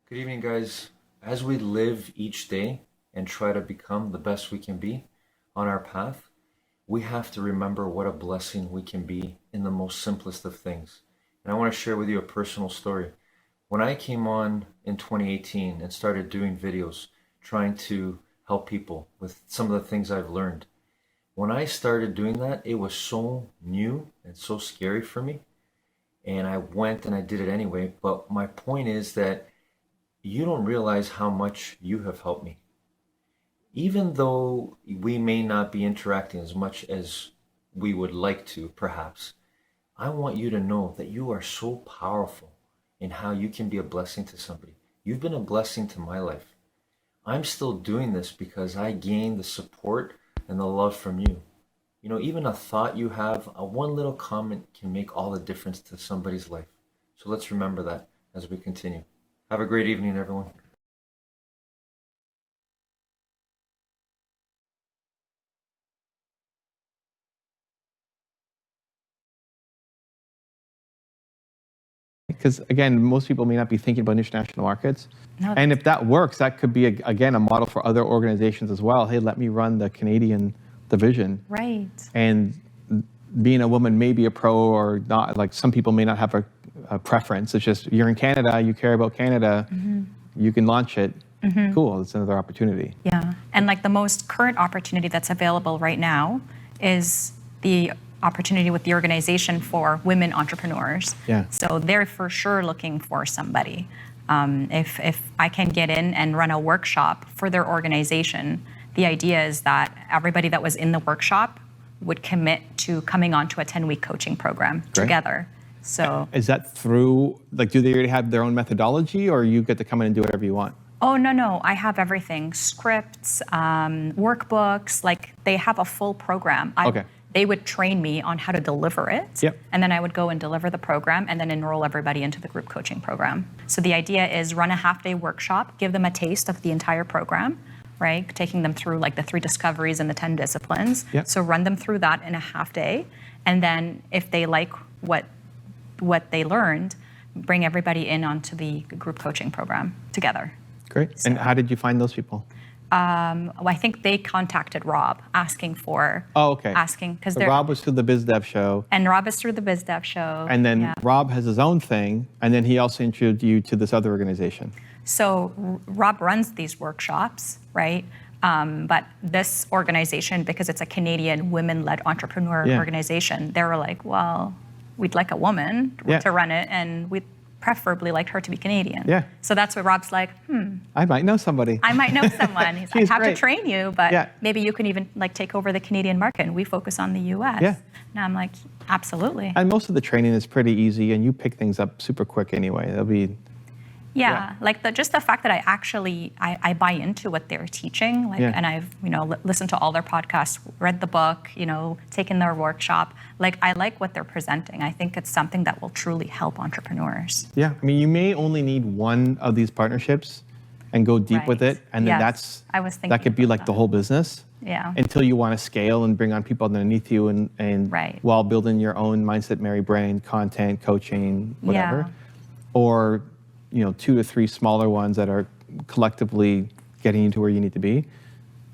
Good evening, guys. As we live each day and try to become the best we can be on our path, we have to remember what a blessing we can be in the most simplest of things. And I want to share with you a personal story. When I came on in 2018 and started doing videos, trying to help people with some of the things I've learned, when I started doing that, it was so new and so scary for me. And I went and I did it anyway. But my point is that you don't realize how much you have helped me. Even though we may not be interacting as much as we would like to, perhaps, I want you to know that you are so powerful in how you can be a blessing to somebody. You've been a blessing to my life. I'm still doing this because I gained the support and the love from you. You know, even a thought you have, a one little comment can make all the difference to somebody's life. So let's remember that as we continue. Have a great evening, everyone. Because again, most people may not be thinking about international markets. No. And if that works, that could be, again, a model for other organizations as well. Hey, let me run the Canadian division. Right. And being a woman may be a pro or not. Like some people may not have a preference. It's just you're in Canada, you care about Canada, you can launch it. Cool, it's another opportunity. Yeah, and like the most current opportunity that's available right now is the opportunity with the organization for women entrepreneurs. Yeah. So they're for sure looking for somebody. If I can get in and run a workshop for their organization, the idea is that everybody that was in the workshop would commit to coming on to a 10-week coaching program together. So is that through, like, do they already have their own methodology, or you get to come in and do whatever you want? Oh, no. I have everything. Scripts, workbooks, like they have a full program. Okay. They would train me on how to deliver it. Yep. And then I would go and deliver the program and then enroll everybody into the group coaching program. So the idea is run a half-day workshop, give them a taste of the entire program, right? Taking them through like the 3 discoveries and the 10 disciplines. Yep. So run them through that in a half day. And then if they like what they learned, bring everybody in onto the group coaching program together. Great. And how did you find those people? Well, I think they contacted Rob asking for. Oh, okay. Because so Rob was through the BizDev show. And Rob is through the BizDev show. And then yeah. Rob has his own thing, and then he also introduced you to this other organization. So Rob runs these workshops, right? But this organization, because it's a Canadian women-led entrepreneur organization, they were like, well, we'd like a woman to run it, and we'd preferably like her to be Canadian. Yeah. So that's where Rob's like, I might know somebody. I might know someone. He's like, I have great. to train you, but maybe you can even like take over the Canadian market, and we focus on the U.S. Yeah. And I'm like, absolutely. And most of the training is pretty easy, and you pick things up super quick anyway. That'll be. Yeah, like just the fact that I buy into what they're teaching, like, and I've listened to all their podcasts, read the book, taken their workshop. Like I like what they're presenting. I think it's something that will truly help entrepreneurs. Yeah, I mean, you may only need one of these partnerships, and go deep with it, and then that could be like the whole business. Yeah. Until you want to scale and bring on people underneath you, and while building your own Mindset Mary brand, content, coaching, whatever, or 2 to 3 smaller ones that are collectively getting you to where you need to be.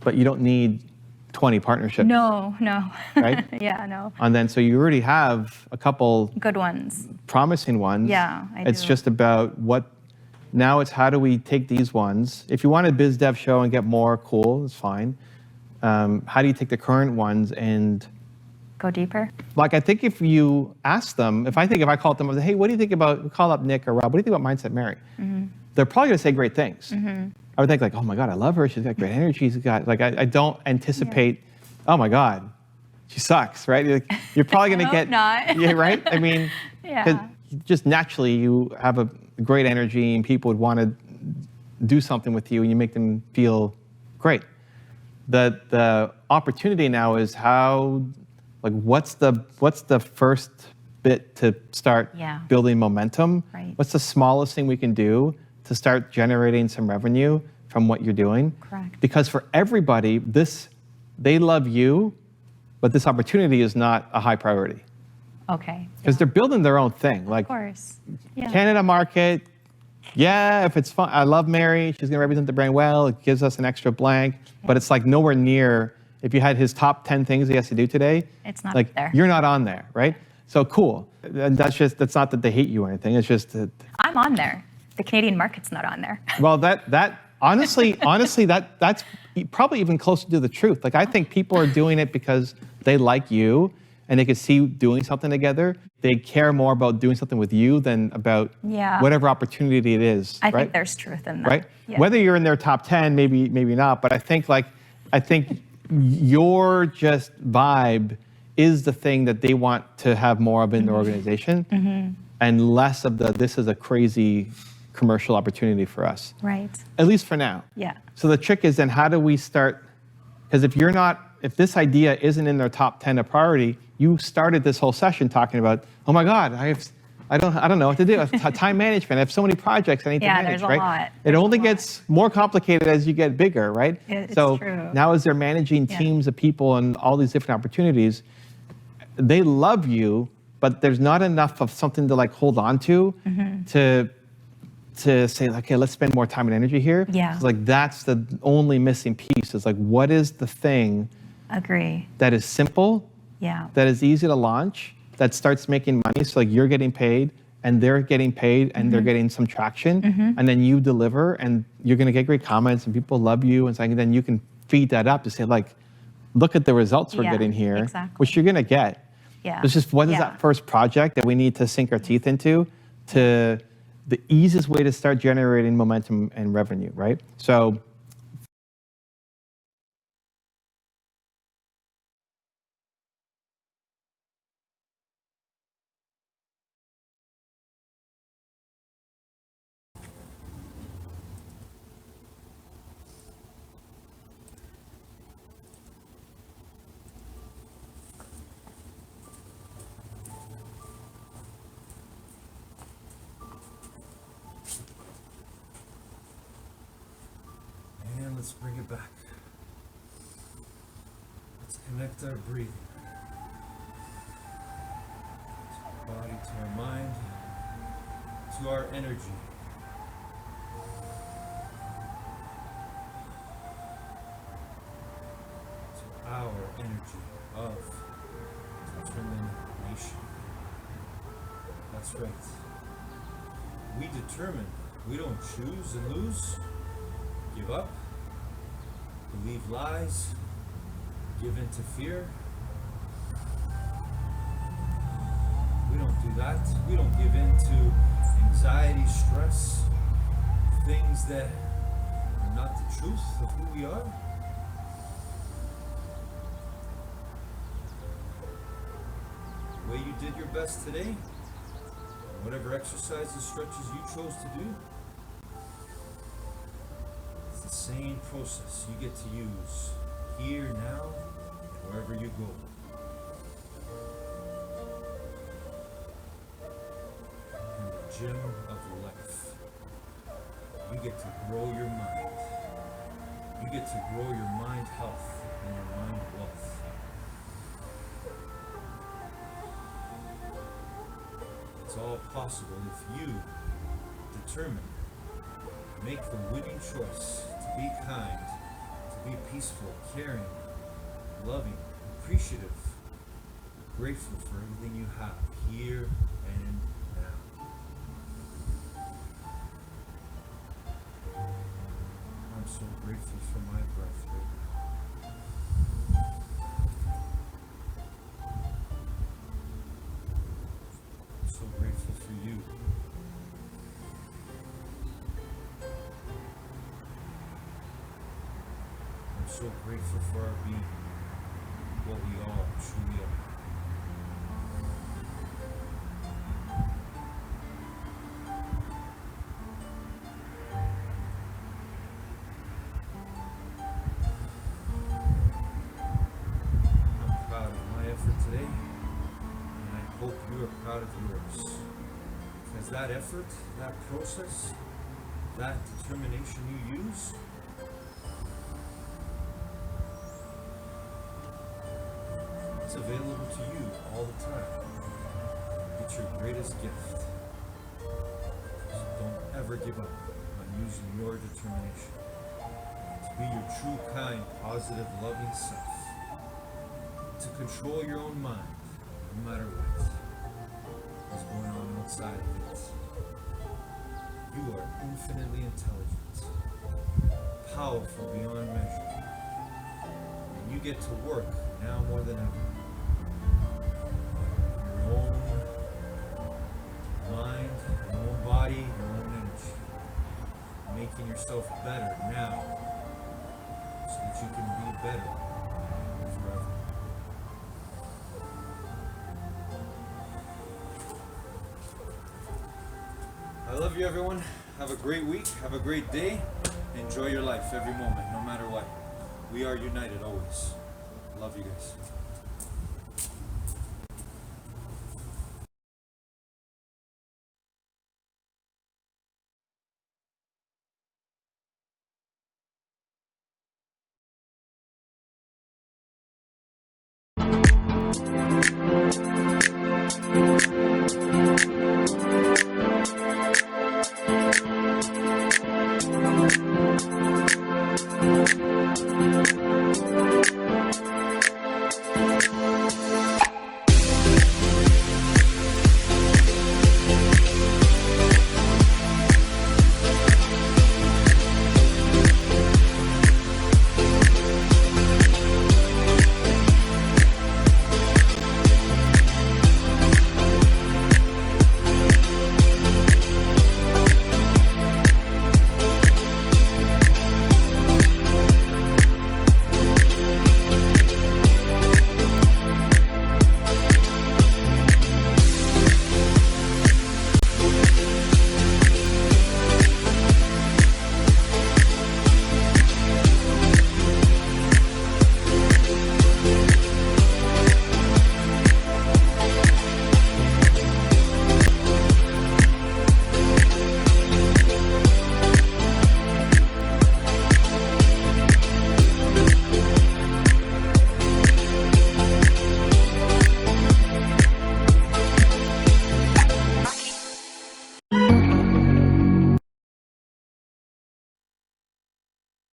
But you don't need 20 partnerships. No. Right? Yeah, no. And then, so you already have a couple good ones, promising ones. Yeah, It's just about now it's how do we take these ones. If you want a biz dev show and get more, cool, it's fine. How do you take the current ones and go deeper? Like, I think if you ask them, if I call them, hey, what do you think about, we call up Nick or Rob, what do you think about Mindset Mary? Mm-hmm. They're probably going to say great things. Mm-hmm. I would think like, oh my God, I love her. She's got great energy. She's got, like, I don't anticipate, oh my God, she sucks, right? You're probably going to get, not. Yeah, right? I mean, just naturally you have a great energy and people would want to do something with you and you make them feel great. The opportunity now is how, like, what's the first bit to start building momentum? Right. What's the smallest thing we can do to start generating some revenue from what you're doing? Correct. Because for everybody, they love you, but this opportunity is not a high priority. Okay. Because they're building their own thing. Like, of course. Yeah. Canada market, if it's fun. I love Mary. She's going to represent the brand well. It gives us an extra blank, but it's like nowhere near. If you had his top 10 things he has to do today, it's not like there. You're not on there, right? So cool. And that's not that they hate you or anything. It's just that I'm on there. The Canadian market's not on there. Well, that honestly, that's probably even closer to the truth. Like, I think people are doing it because they like you and they can see doing something together. They care more about doing something with you than about whatever opportunity it is. I think there's truth in that. Right? Yeah. Whether you're in their top 10, maybe not, but I think your just vibe is the thing that they want to have more of in their organization, and less of this is a crazy commercial opportunity for us. Right. At least for now. Yeah. So the trick is then how do we start, because if this idea isn't in their top 10 of priority, you started this whole session talking about, oh my God, I don't know what to do. Time management. I have so many projects I need to manage, there's a right? lot. It only gets more complicated as you get bigger, right? It's so true. Now as they're managing teams of people and all these different opportunities, they love you, but there's not enough of something to like hold on to to say, okay, let's spend more time and energy here. Yeah. It's like that's the only missing piece. Is like, what is the thing Agree. that is simple, that is easy to launch, that starts making money, so like you're getting paid and they're getting paid and they're getting some traction, and then you deliver and you're going to get great comments and people love you, and then you can feed that up to say like, look at the results we're getting here, which you're going to get. Yeah. It's just what is that first project that we need to sink our teeth into to the easiest way to start generating momentum and revenue, right? So And let's bring it back. Let's connect our breathing to our body, to our mind, to our energy. To our energy of determination. That's right. We determine. We don't choose and lose, give up, believe lies, give in to fear. We don't do that. We don't give in to anxiety, stress, things that are not the truth of who we are. The way you did your best today, whatever exercises, stretches you chose to do, it's the same process you get to use here, now, wherever you go. In the gym of life, you get to grow your mind. You get to grow your mind health and your mind wealth. It's all possible if you determine, make the winning choice to be kind, to be peaceful, caring, loving, appreciative, grateful for everything you have here and now. I'm so grateful for my breath right now. I'm so grateful for you. I'm so grateful for our being, what we all truly are. I'm proud of my effort today, and I hope you are proud of yours. Because that effort, that process, that determination you use, it's available to you all the time. It's your greatest gift. So don't ever give up on using your determination to be your true, kind, positive, loving self. To control your own mind, no matter what is going on outside of it. You are infinitely intelligent, powerful beyond measure, and you get to work now more than ever. Your own mind, your own body, your own energy. Making yourself better now so that you can be better forever. I love you, everyone. Have a great week. Have a great day. Enjoy your life every moment, no matter what. We are united always. Love you guys.